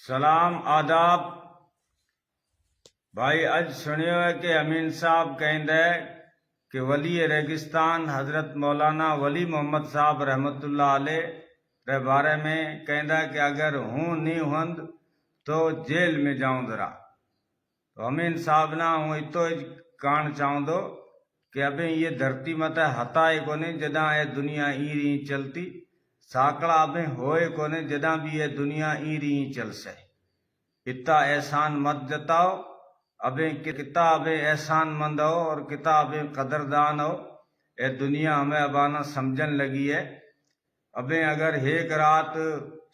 सलाम आदाब भाई। अज सुनियो है कि अमीन साहब कहंदे कि वली रेगिस्तान हजरत मौलाना वली मोहम्मद साहब रहमतुल्लाह अलैह रे बारे में कहंदा कि अगर हूँ नहीं हुंद तो जेल में जाऊंदरा। तो अमीन साहब ना हूँ इतो कहण चाहूंदो कि अभी ये धरती मत हताए कोने जदा ये दुनिया ई रही चलती साकड़ा अभी होए कोने जदा भी ये दुनिया ई रही चल से। इतना एहसान मत जताओ। अबे किता अबे एहसान मंद हो और किता अबे कदरदान हो। ये दुनिया हमें अबाना समझन लगी है। अबे अगर एक रात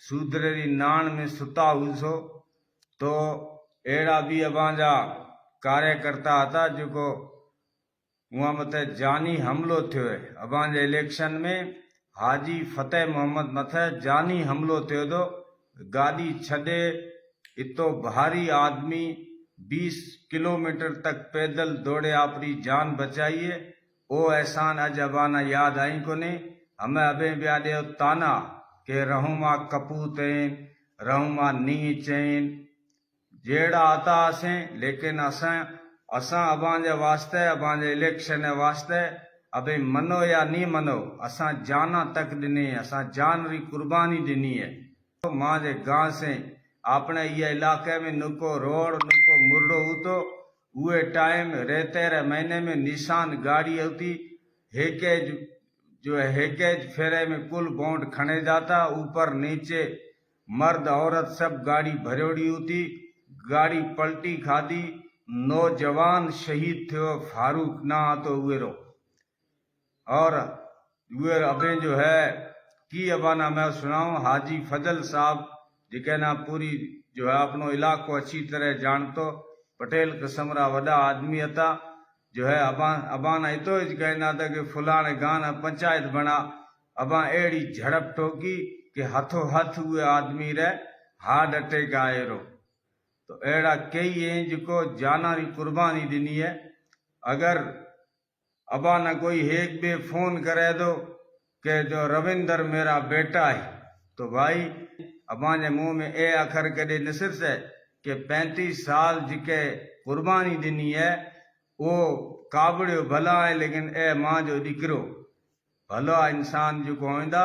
सूदरेरी नान में सुता हुसो तो एड़ा भी अबाजा कार्यकर्ता था जो वहाँ मत जानी हमलो थियो है। अबांजे इलेक्शन में हाजी फतेह मोहम्मद मथे जानी हमलो थियो दो गाड़ी छदे इतो भारी आदमी 20 किलोमीटर तक पैदल दौड़े अपनी जान बचाइए। ओ एहसान अज अबाना याद आई कोने। हमें अबे ब्या दे ताना के रहूमा कपूतें रहूमा नी चैन जेड़ा आता असें लेकिन असां अबांजे वास्ते अबांजे इलेक्शन वास्ते अबे मनो या नहीं मनो असां जाना तक दिनी असां जान री कुर्बानी दिनी है। तो मां जे गांव से अपने ये इलाके में नुको रोड नुको मुर्डो होतो उए टाइम रेते रे महीने में निशान गाड़ी होती हेकेज जो है हेकेज फेरे में कुल बॉन्ड खने जाता ऊपर नीचे मर्द औरत सब गाड़ी भरोड़ी होती। गाड़ी पलटी खादी नौजवान शहीद थे फारूक ना तो उरो और उए अबे जो है की अबाना मैं सुनाऊं हाजी फजल साहब जिके ना पूरी जो है अपनो इलाको अच्छी तरह जानतो पटेल किस्म रा वड़ा आदमी था। जो है अबाना इतो कहना था कि फुलाने गाना पंचायत बना अबा एड़ी झड़प ठोकी कि हथों हथ हुए आदमी रे हार्ट अटैक आए रो। तो एड़ा कई हैं जिको जाना री कुर्बानी दिनी है। अगर अबाना कोई एक बे फोन करे दो कि जो रविंदर मेरा बेटा है तो भाई अबाने मुंह में ए अखर कदे नसर से कि 35 साल जिके कुर्बानी दिनी है वो काबड़ियो भला है लेकिन ए मां जो दिकरो भला इंसान जो होंदा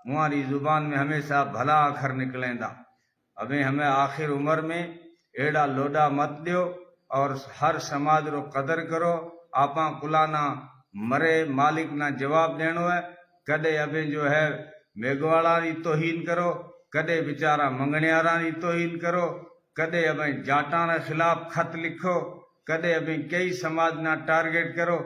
मुआरी जुबान में हमेशा भला अखर निकलेंदा। अबे हमें आखिर उम्र में एड़ा लोडा मत दियो और हर समाज रो कदर करो। आपा कुलाना मरे मालिक ना जवाब देनो है। कदे अबे जो है मेघवाला री तोहीन करो कदे बेचारा मंगणियारा री तोहीन करो कदे अबे जाटा रे खिलाफ खत लिखो कदे अबे कई समाज ना टारगेट करो।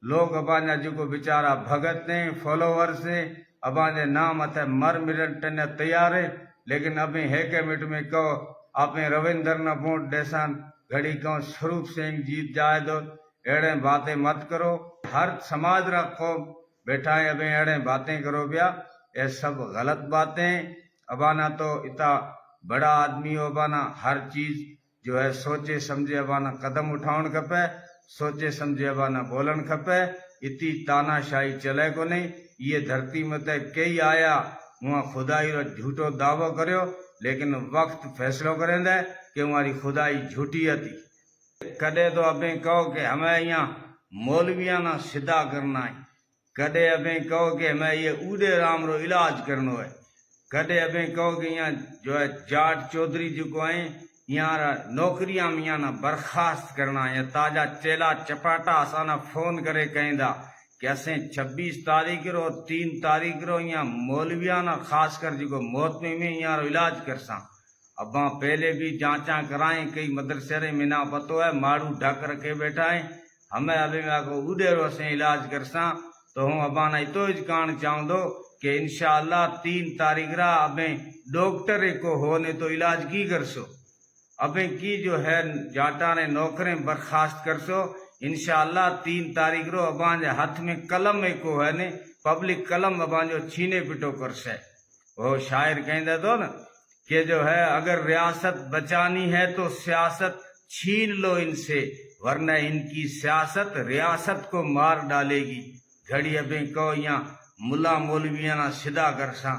लोग अबाना जो बेचारा भगत ने फॉलोवर्स ने अबाने नाम अथे मर मिटने तैयार है लेकिन अबे हेके मिट में कहो आपने रविंदर न वोट देसान घड़ी कहो स्वरूप सिंह जीत जाए दो एड़े बातें मत करो। हर समाज रा कौम बैठा है अबे एड़े बातें करो बिया ये सब गलत बातें। अबाना तो इतना बड़ा आदमी हो अबाना हर चीज जो है सोचे समझे अबाना कदम उठाउण खपे सोचे समझे अबाना बोलन खपे। इतनी तानाशाही चले को नहीं। ये धरती में तो कई आया वहाँ खुदाई रो झूठो दावो करो लेकिन वक्त फैसलो करेंदे कि हमारी खुदाई झूठी थी। कदे तो अबे कहो कि हमें यहाँ मौलविया ना सीधा करना है कदे अबे कहो कि हमें ये ऊदे राम रो इलाज करनो है कदे अबे कहो कि यहाँ जो है जाट चौधरी जो है यहाँ नौकरियां में यहाँ ना बर्खास्त करना है। ताजा चेला चपाटा असाना फोन करे कहंदा कि असें 26 तारीख रो 3 तारीख रो यहाँ मौलविया ना खास कर जो मौत में यहाँ इलाज करसा। अब पहले भी जांचा कराएं कई मदरसे रे में ना पतो है मारू ढक रखे बैठा है हमें अभी को उड़े रो से इलाज करसा। तो हूँ अबाना इतो कहण चाहूँ दो कि इंशाअल्लाह 3 तारीख रा अबे डॉक्टर को होने तो इलाज की करसो अबे की जो है जाटा ने नौकरें बर्खास्त करसो। इंशाअल्लाह 3 तारीख रो अबांजे हाथ में कलम को है ने पब्लिक कलम अबांजो छीने पिटो करसे। वो शायर कहते दो ना कि जो है अगर रियासत बचानी है तो सियासत छीन लो इनसे वरना इनकी सियासत रियासत को मार डालेगी। घड़ी अबे कहो यहाँ मुला मौलविया ना सीधा करसा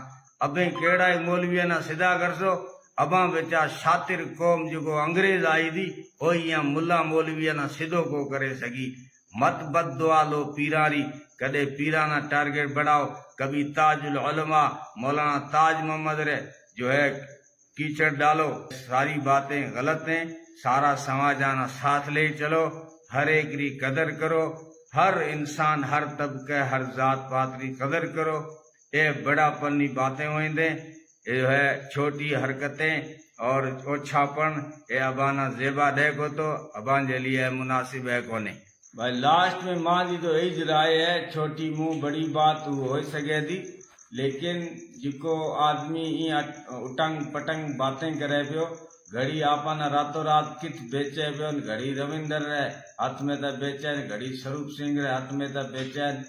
अबे केड़ा मौलविया ना सीधा करसो अबां बेचा शातिर कौम जो अंग्रेज आई दी हो या मुल्ला मौलवी ना सिधो को करे सगी मत बददुआ लो पीरारी कदे पीराना टारगेट बढ़ाओ कभी ताजुल उलमा मौलाना ताज मोहम्मद रे जो है कीचड़ डालो सारी बातें गलत हैं सारा समाज आना साथ ले चलो हर एक की कदर करो हर इंसान हर तबके हर जात पात की कदर करो ये बड़ा पन्नी बातें होंदे ये है छोटी हरकतें और ओछापन ये अबाना जेबा दे को तो अबान जे लिए मुनासिब है कोने भाई लास्ट में मां जी तो यही राय है छोटी मुंह बड़ी बात हो सके दी लेकिन जिको आदमी उटंग पटंग बातें करे पियो घड़ी आपन रातों रात कित बेचे पियो घड़ी रविंदर रे हाथ में तो बेचैन घड़ी स्वरूप सिंह रे हाथ में तो बेचैन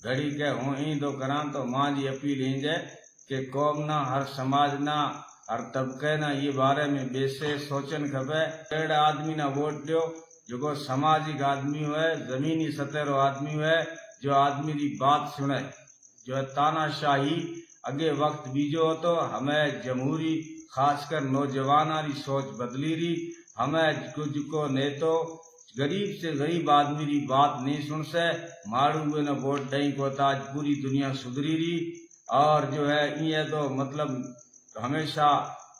घड़ी के हूँ ही तो करा तो मां जी अपील इंजे कि कौम ना हर समाज ना हर तबके ना ये बारे में बेसे सोचन खपे अहिड़ा आदमी ना वोट दियो जो सामाजिक आदमी हुए जमीनी सतह रो आदमी हुए जो आदमी की बात सुने जो तानाशाही अगे वक्त बीजो हो तो हमें जमहूरी खासकर नौजवाना री सोच बदली रही हमें कुछ को नेतो गरीब से गरीब आदमी की बात नहीं सुन से मारू में न वोट दई को ताज पूरी दुनिया सुधरी रही और जो है ये तो मतलब हमेशा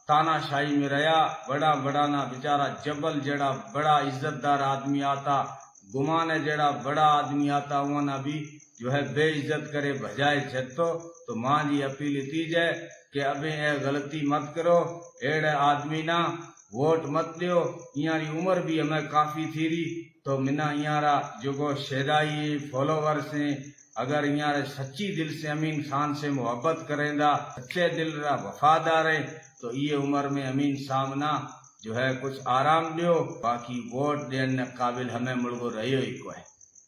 तानाशाही में रहा बड़ा बड़ा ना बेचारा जबल जड़ा बड़ा इज्जतदार आदमी आता गुमाने जड़ा बड़ा आदमी आता वो ना भी जो है बेइज्जत करे भजाए जतो तो मां जी अपील इतनी है कि अबे ये गलती मत करो एड़े आदमी ना वोट मत दियो इयारी उम्र भी हमें काफी थी रही तो मिना इयारा जो शेदाई फॉलोवर्स हैं अगर इयारे सच्ची दिल से अमीन खान से मोहब्बत करेंदा सच्चे दिल रा वफादार है तो ये उम्र में अमीन सामना जो है कुछ आराम दियो बाकी वोट देने काबिल हमें मुल्को रहियो ही को है।